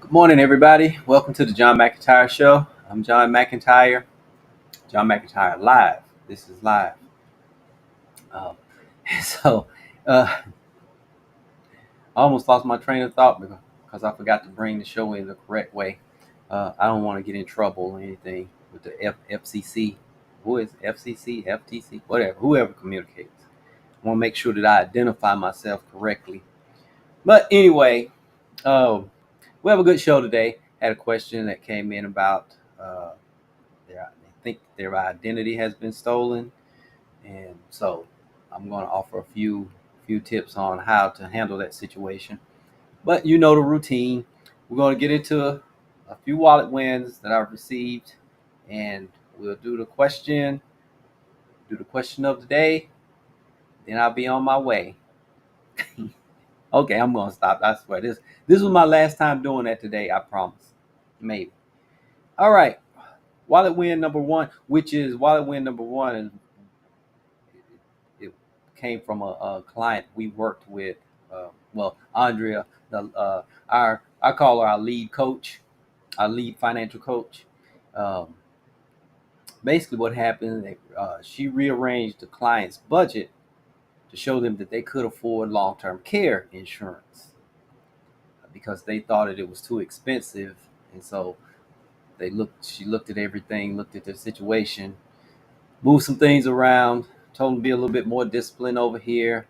Good morning, everybody. Welcome to the John McEntyre Show. I'm John McEntyre. John McEntyre live. This is live. Um, so, I almost lost my train of thought because I forgot to bring the show in the correct way. I don't want to get in trouble or anything with the FCC. Who is FCC, FTC, whatever, whoever communicates. I want to make sure that I identify myself correctly. But anyway, um, we have a good show today. Had a question that came in about. They think their identity has been stolen, and so I'm going to offer a few tips on how to handle that situation. But you know the routine. We're going to get into a few wallet wins that I've received, and we'll do the question of the day. Then I'll be on my way. Okay, I'm going to stop. I swear this was my last time doing that today. I promise. Maybe. All right. Wallet win number one, which is wallet win number one, and it came from a client we worked with. Andrea, the our I call her our lead coach, our lead financial coach. Um, Basically, what happened? She rearranged the client's budget to show them that they could afford long-term care insurance because they thought that it was too expensive, and so they looked. She looked at everything, looked at their situation, moved some things around, told them to be a little bit more disciplined over here,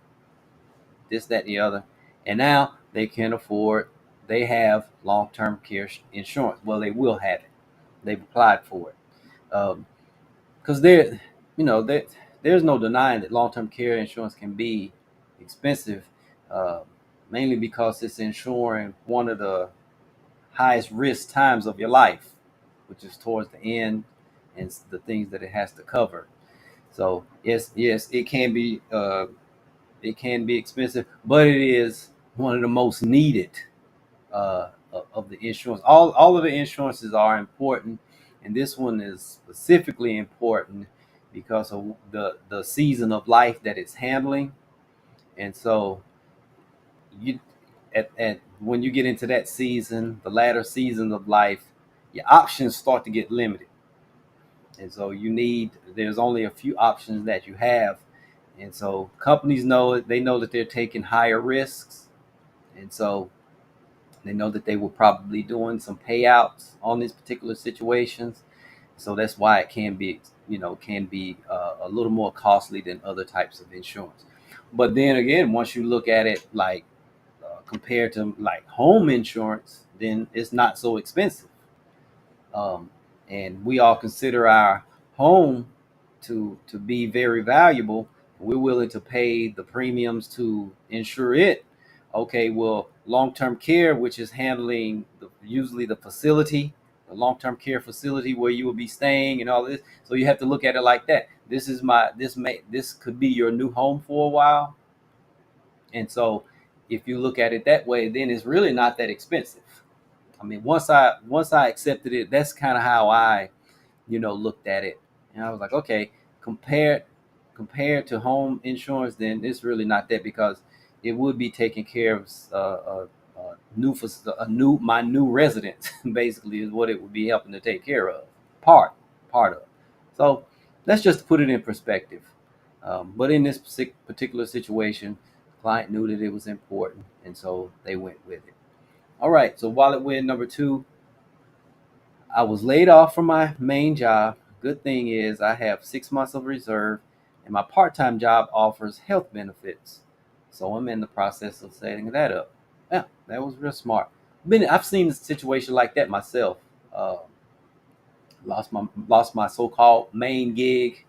this, that, and the other. And now they can afford, they have long term care insurance. Well, they will have it. They've applied for it. Because there, there's no denying that long term care insurance can be expensive, uh, mainly because it's insuring one of the highest risk times of your life, which is towards the end and the things that it has to cover. So yes, it can be expensive, but it is one of the most needed of the insurance. All of the insurances are important, and this one is specifically important because of the season of life that it's handling. And so you at when you get into that season, the latter season of life, your options start to get limited. And so there's only a few options that you have. And so companies know it, they know that they're taking higher risks. And so they know that they were probably doing some payouts on these particular situations. So that's why it can be a little more costly than other types of insurance. But then again, once you look at it like compared to like home insurance, then it's not so expensive. um, and we all consider our home to be very valuable. We're willing to pay the premiums to insure it. Okay, well, long-term care, which is handling usually the facility, the long-term care facility where you will be staying and all this. So you have to look at it like that. This could be your new home for a while, and so if you look at it that way, then it's really not that expensive. I mean, once I accepted it, that's kind of how I looked at it, and I was like, okay, compared compared to home insurance, then it's really not that because it would be taking care of a new my new residence basically is what it would be helping to take care of part of. So let's just put it in perspective. But in this particular situation, the client knew that it was important, and so they went with it. All right. So wallet win number two, I was laid off from my main job. Good thing is I have 6 months of reserve, and my part-time job offers health benefits. So I'm in the process of setting that up. Yeah, that was real smart. I've seen a situation like that myself. Uh, lost my so-called main gig,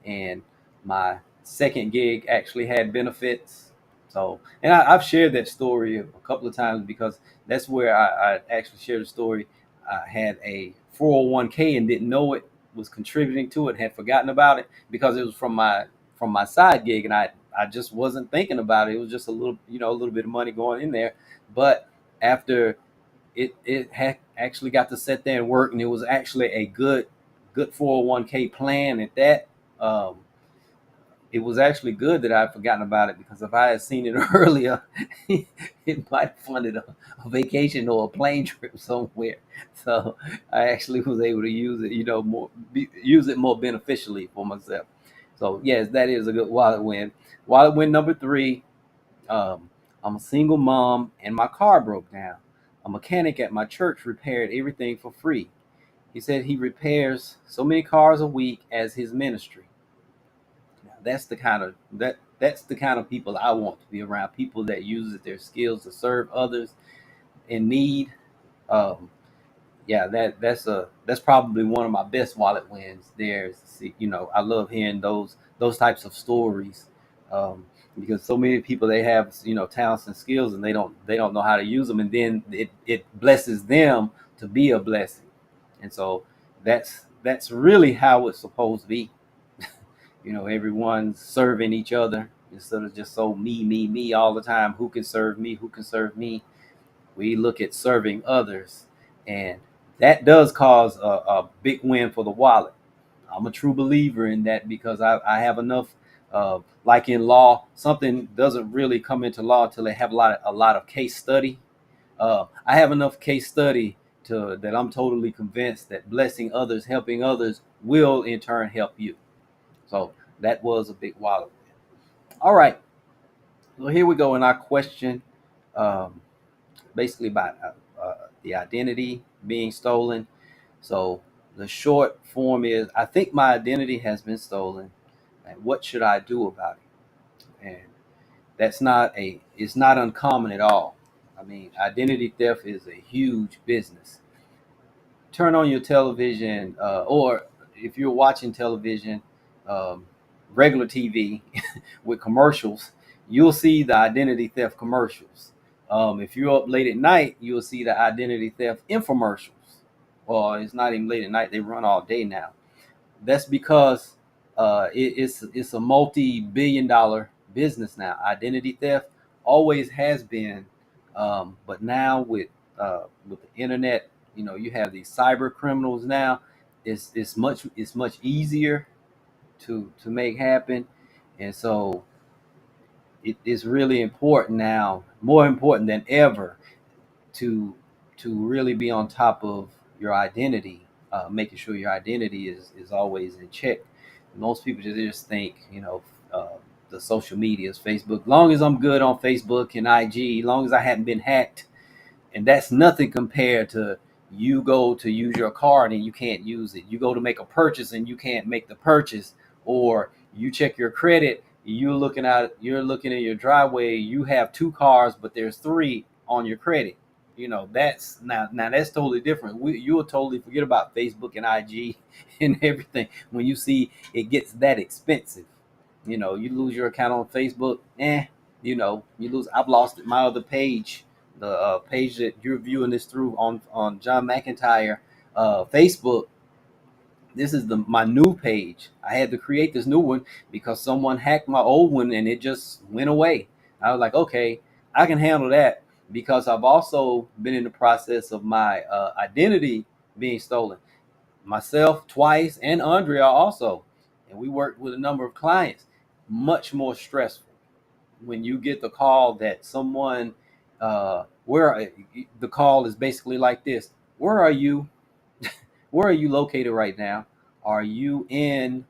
and my second gig actually had benefits. So, and I've shared that story a couple of times because that's where I actually shared the story. I had a 401k and didn't know it was contributing to it, had forgotten about it because it was from my side gig, and I just wasn't thinking about it. It was just a little bit of money going in there. But after it had actually got to sit there and work, and it was actually a good 401k plan at that. Um, it was actually good that I'd forgotten about it, because if I had seen it earlier, it might have funded a vacation or a plane trip somewhere. So I actually was able to use it, use it more beneficially for myself. So yes, that is a good wallet win. Wallet win number three. Um, I'm a single mom and my car broke down. A mechanic at my church repaired everything for free. He said he repairs so many cars a week as his ministry. Now, that's the kind of people I want to be around. People that use their skills to serve others in need. Um, yeah, that's probably one of my best wallet wins. There, is to see, I love hearing those types of stories, um, because so many people, they have talents and skills, and they don't know how to use them, and then it blesses them to be a blessing. And so that's really how it's supposed to be. Everyone's serving each other instead of just so me all the time. Who can serve me? Who can serve me? We look at serving others, and that does cause a big win for the wallet. I'm a true believer in that, because I have enough. Like in law, something doesn't really come into law until they have a lot of case study. I have enough case study to that I'm totally convinced that blessing others, helping others, will in turn help you. So that was a big wallet win. All right, so here we go in our question, um, basically about the identity being stolen. So the short form is, I think my identity has been stolen, and what should I do about it? And it's not uncommon at all. I mean, identity theft is a huge business. Turn on your television, or if you're watching television, um, regular TV with commercials, you'll see the identity theft commercials. If you're up late at night, you'll see the identity theft infomercials. Well, it's not even late at night; they run all day now. That's because it's a multi-billion-dollar business now. Identity theft always has been, but now with the internet, you have these cyber criminals now. It's much easier to make happen, and so it is really important now, more important than ever, to really be on top of your identity, making sure your identity is always in check. Most people just think, the social medias, Facebook. Long as I'm good on Facebook and IG, long as I haven't been hacked, and that's nothing compared to you go to use your card and you can't use it. You go to make a purchase and you can't make the purchase, or you check your credit. You're looking at your driveway. You have two cars, but there's three on your credit. That's now that's totally different. You'll totally forget about Facebook and IG and everything when you see it gets that expensive. You lose your account on Facebook, you lose. I've lost my other page, the page that you're viewing this through on John McEntyre Facebook. This is my new page. I had to create this new one because someone hacked my old one and it just went away. I was like, okay, I can handle that, because I've also been in the process of my identity being stolen, myself twice, and Andrea also. And we worked with a number of clients. Much more stressful when you get the call that someone, where the call is basically like this: where are you? Where are you located right now? Are you in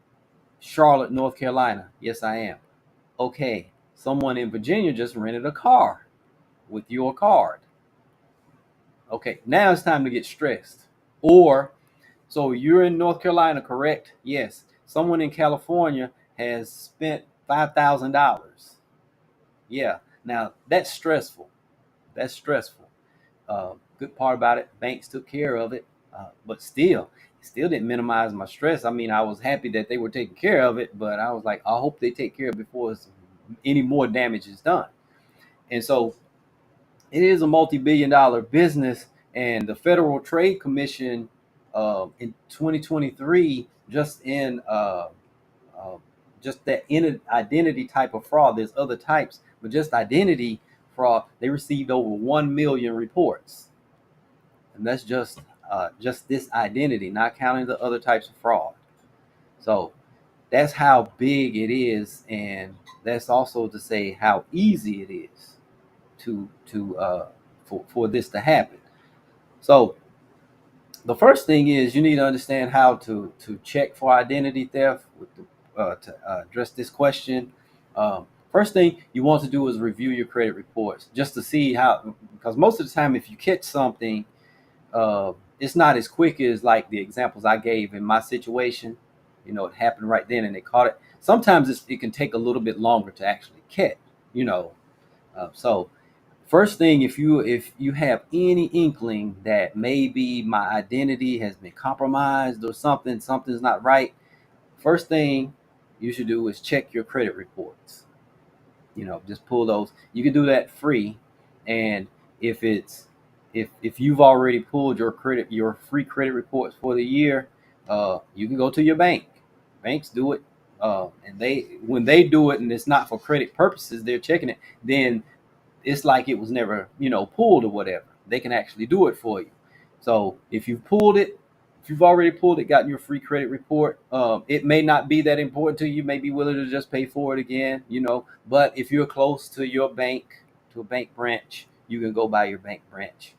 Charlotte, North Carolina? Yes, I am. Okay, someone in Virginia just rented a car with your card. Okay, now it's time to get stressed. Or, so you're in North Carolina, correct? Yes. Someone in California has spent $5,000. Yeah. Now that's stressful. That's stressful. Good part about it, banks took care of it, but still didn't minimize my stress. I mean, I was happy that they were taking care of it, but I was like, I hope they take care of it before any more damage is done. And so it is a multi-billion-dollar business, and the Federal Trade Commission, in 2023, uh, just that in identity type of fraud. There's other types, but just identity fraud, they received over 1 million reports, and that's just this identity, not counting the other types of fraud. So That's how big it is, and that's also to say how easy it is to for this to happen. So the first thing is you need to understand how to check for identity theft with to address this question. First thing you want to do is review your credit reports just to see how, because most of the time if you catch something, it's not as quick as like the examples I gave in my situation. It happened right then and they caught it. Sometimes it can take a little bit longer to actually catch. You know, so first thing, if you have any inkling that maybe my identity has been compromised or something's not right, first thing you should do is check your credit reports. Just pull those. You can do that free, and if it's if you've already pulled your free credit reports for the year, you can go to your bank. Banks do it, and they when they do it, and it's not for credit purposes, they're checking it. Then it's like it was never, pulled or whatever. They can actually do it for you. So if you've already pulled it, gotten your free credit report, it may not be that important to you. You may be willing to just pay for it again, But if you're close to your bank, to a bank branch, you can go by your bank branch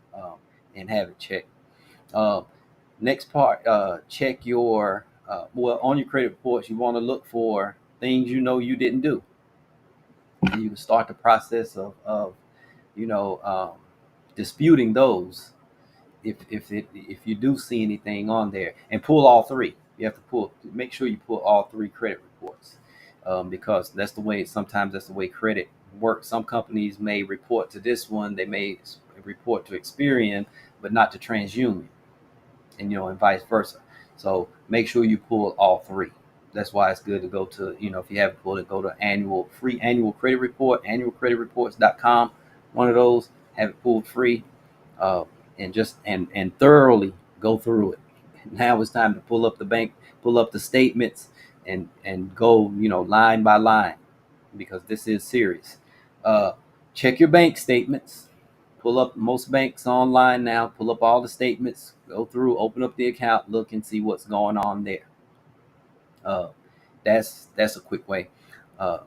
and have it checked. Uh, Next part, check your on your credit reports. You want to look for things you didn't do. And you can start the process of you know, disputing those if you do see anything on there, and pull all three. You have to make sure you pull all three credit reports, because sometimes that's the way credit works. Some companies may report to this one, they may report to Experian, but not to TransUnion, and vice versa. So make sure you pull all three. That's why it's good to go to, if you haven't pulled it, go to free annual credit report, annualcreditreports.com. One of those, have it pulled free, uh, and just and thoroughly go through it. Now it's time to pull up the statements, and go, line by line, because this is serious. Uh, Check your bank statements. Pull up most banks online now. Pull up all the statements. Go through, open up the account, look and see what's going on there. Uh, that's a quick way. Uh,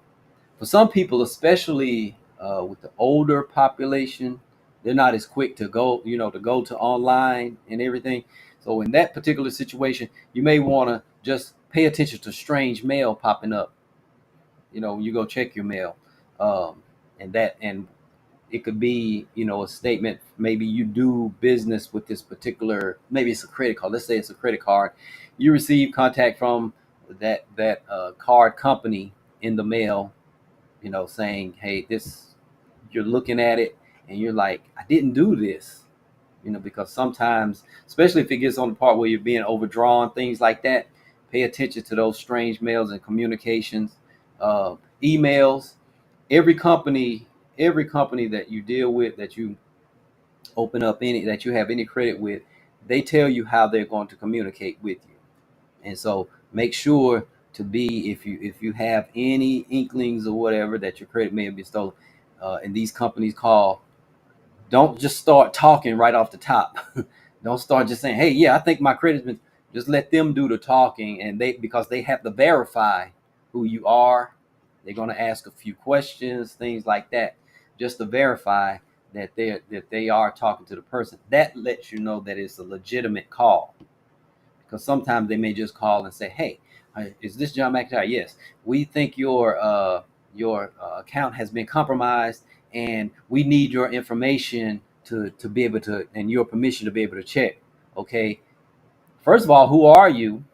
for some people, especially with the older population, they're not as quick to go, to go to online and everything. So in that particular situation, you may want to just pay attention to strange mail popping up. You go check your mail, and it could be, a statement. Maybe you do business with this particular, maybe it's a credit card. Let's say it's a credit card. You receive contact from that card company in the mail, saying, hey, this, you're looking at it and you're like, I didn't do this, because sometimes, especially if it gets on the part where you're being overdrawn, things like that, pay attention to those strange mails and communications, uh, emails. Every company, every company that you deal with, that you that you have any credit with, they tell you how they're going to communicate with you. And so make sure to be, if you have any inklings or whatever that your credit may have been stolen, and these companies call, don't just start talking right off the top. Don't start just saying, hey, yeah, I think my credit's been. Just let them do the talking, and because they have to verify who you are. They're going to ask a few questions, things like that, just to verify that they are talking to the person. That lets you know that it's a legitimate call, because sometimes they may just call and say, hey, is this John McEntyre? Yes, we think your account has been compromised, and we need your information to be able to, and your permission to be able to check. Okay, first of all, who are you?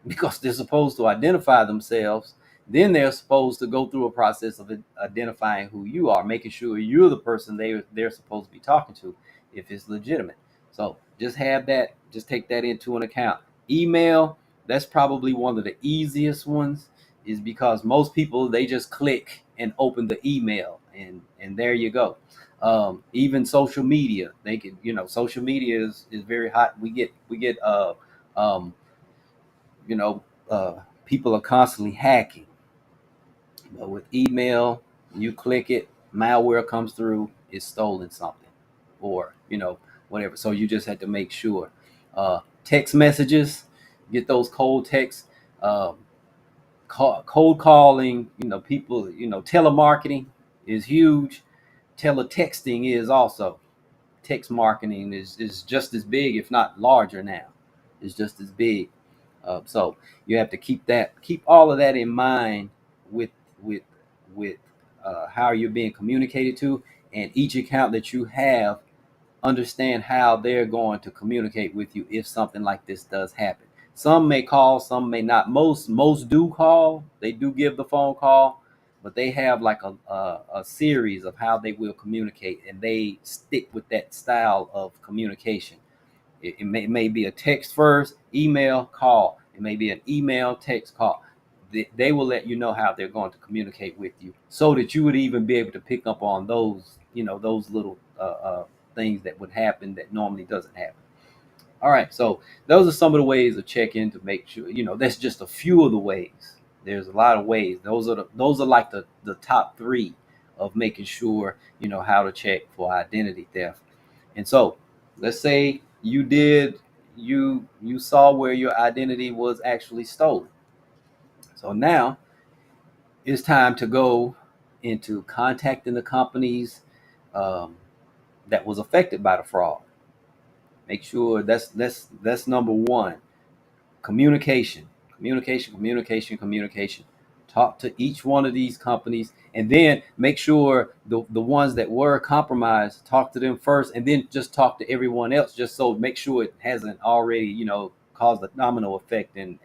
Because they're supposed to identify themselves. Then they're supposed to go through a process of identifying who you are, making sure you're the person they're supposed to be talking to, if it's legitimate. So just have that, just take that into an account. Email, that's probably one of the easiest ones, is because most people, they just click and open the email, and there you go. Even social media, they can, social media is very hot. We get um, you know, people are constantly hacking. But with email, you click it, malware comes through, it's stolen something, or whatever. So you just have to make sure. Text messages, get those cold texts. Um, cold calling, people, telemarketing is huge. Teletexting is also. Text marketing is just as big, if not larger now. It's just as big. So you have to keep all of that in mind with with with how you're being communicated to, and each account that you have, understand how they're going to communicate with you if something like this does happen. Some may call, some may not. Most do call. They do give the phone call, but they have like a series of how they will communicate, and they stick with that style of communication. It may be a text first, email, call. It may be an email, text, call. They will let you know how they're going to communicate with you, so that you would even be able to pick up on those, those little things that would happen that normally doesn't happen. All right, so those are some of the ways to check in to make sure. That's just a few of the ways. There's a lot of ways. Those are like the top three of making sure how to check for identity theft. And so, let's say you saw where your identity was actually stolen. So now it's time to go into contacting the companies um, that was affected by the fraud. Make sure that's number one. Communication. Talk to each one of these companies, and then make sure the ones that were compromised, talk to them first, and then just talk to everyone else, just so make sure it hasn't already caused a domino effect, and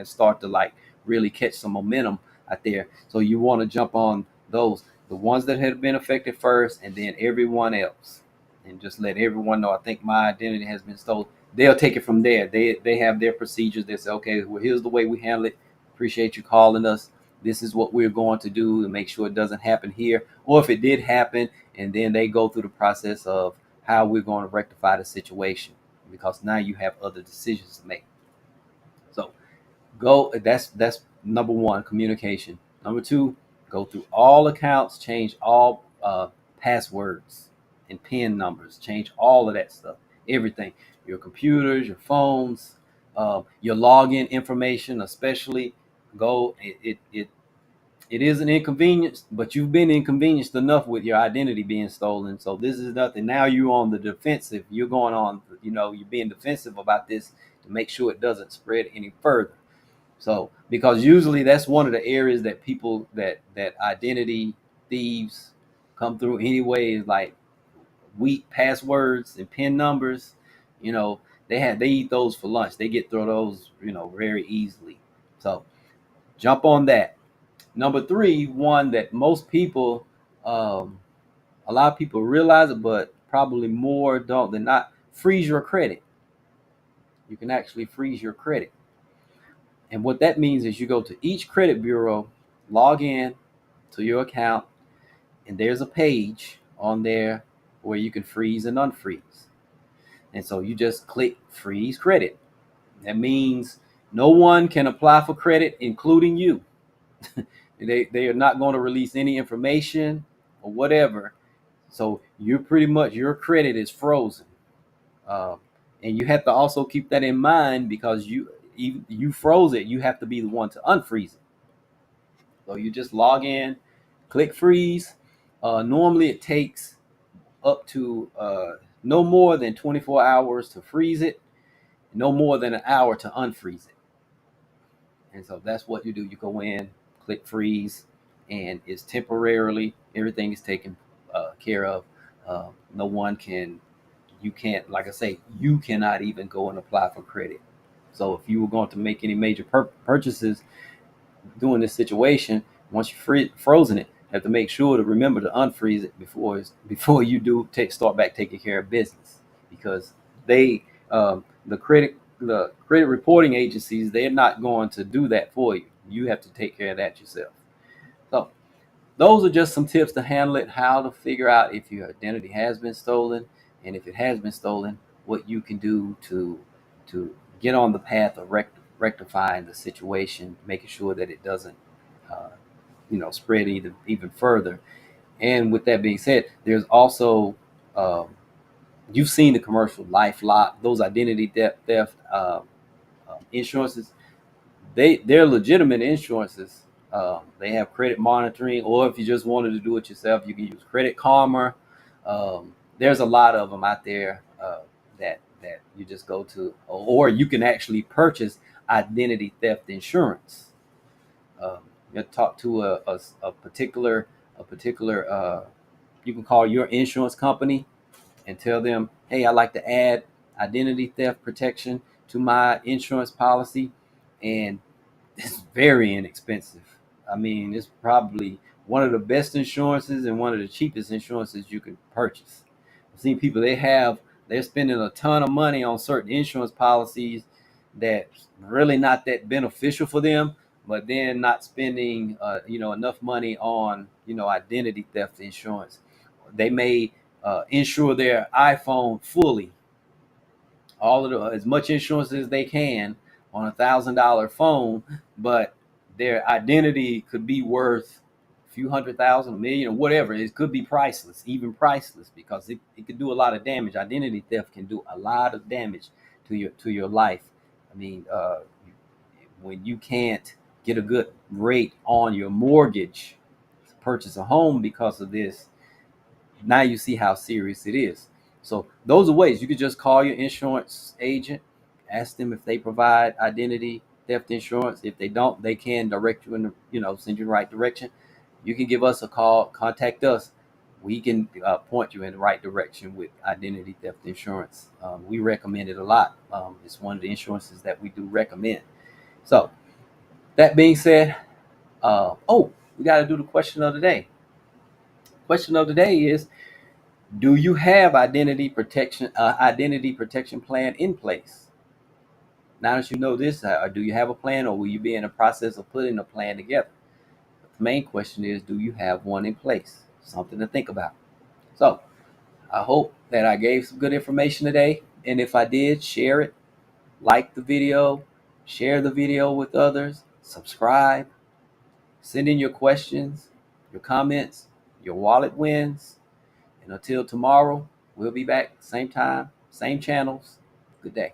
start to like really catch some momentum out there. So you want to jump on the ones that had been affected first, and then everyone else, and just let everyone know, I think my identity has been stolen. They'll take it from there. They have their procedures. They say, okay, well, here's the way we handle it. Appreciate you calling us. This is what we're going to do to make sure it doesn't happen here. Or if it did happen, and then they go through the process of how we're going to rectify the situation, because now you have other decisions to make. So go. That's number one, communication. Number two, go through all accounts, change all passwords and PIN numbers, change all of that stuff, everything, your computers, your phones, your login information, especially. Go. It is an inconvenience, but you've been inconvenienced enough with your identity being stolen. So this is nothing. Now you're on the defensive. You're going on. You're being defensive about this to make sure it doesn't spread any further. So, because usually that's one of the areas that people that identity thieves come through anyway, is like weak passwords and PIN numbers. You know, they eat those for lunch. They get through those, very easily. So jump on that. Number three, one that most people, a lot of people realize it, but probably more don't than not. Freeze your credit. You can actually freeze your credit. And what that means is you go to each credit bureau, log in to your account, and there's a page on there where you can freeze and unfreeze. And so you just click freeze credit. That means no one can apply for credit, including you. They are not going to release any information or whatever. So you're pretty much, your credit is frozen. Uh, and you have to also keep that in mind, because you froze it. You have to be the one to unfreeze it. So you just log in, click freeze. Normally it takes up to no more than 24 hours to freeze it, no more than an hour to unfreeze it. And so that's what you do. You go in, click freeze, and it's temporarily, everything is taken care of. No one can, you can't, like I say, you cannot even go and apply for credit. So if you were going to make any major purchases during this situation, once you frozen it, you have to make sure to remember to unfreeze it before you do start back taking care of business, because they the credit reporting agencies, they're not going to do that for you. You have to take care of that yourself. So those are just some tips to handle it, how to figure out if your identity has been stolen, and if it has been stolen, what you can do to get on the path of rectifying the situation, making sure that it doesn't spread even further. And with that being said, there's also you've seen the commercial LifeLock, those identity theft insurances. they're legitimate insurances. They have credit monitoring, or if you just wanted to do it yourself, you can use Credit Karma. There's a lot of them out there that you just go to, or you can actually purchase identity theft insurance. You talk to a particular you can call your insurance company and tell them, hey, I'd like to add identity theft protection to my insurance policy, and it's very inexpensive. I mean, it's probably one of the best insurances and one of the cheapest insurances you can purchase. I've seen people, they're spending a ton of money on certain insurance policies that's really not that beneficial for them, but then not spending enough money on identity theft insurance. They may insure their iPhone fully, all of as much insurance as they can on $1,000 phone, but their identity could be worth a few hundred thousand, a million, or whatever. It could be priceless, even priceless, because it could do a lot of damage. Identity theft can do a lot of damage to your life. I mean, when you can't get a good rate on your mortgage to purchase a home because of this, now you see how serious it is. So those are ways you could just call your insurance agent, ask them if they provide identity theft insurance. If they don't, they can direct you in the, send you in the right direction. You can give us a call, contact us. We can point you in the right direction with identity theft insurance. We recommend it a lot. It's one of the insurances that we do recommend. So that being said, we got to do the question of the day. Question of the day is, do you have identity protection plan in place? Now that you know this, do you have a plan, or will you be in the process of putting a plan together? The main question is, do you have one in place? Something to think about. So I hope that I gave some good information today. And if I did, share it, like the video, share the video with others, subscribe, send in your questions, your comments, your wallet wins. And until tomorrow, we'll be back, same time, same channels. Good day.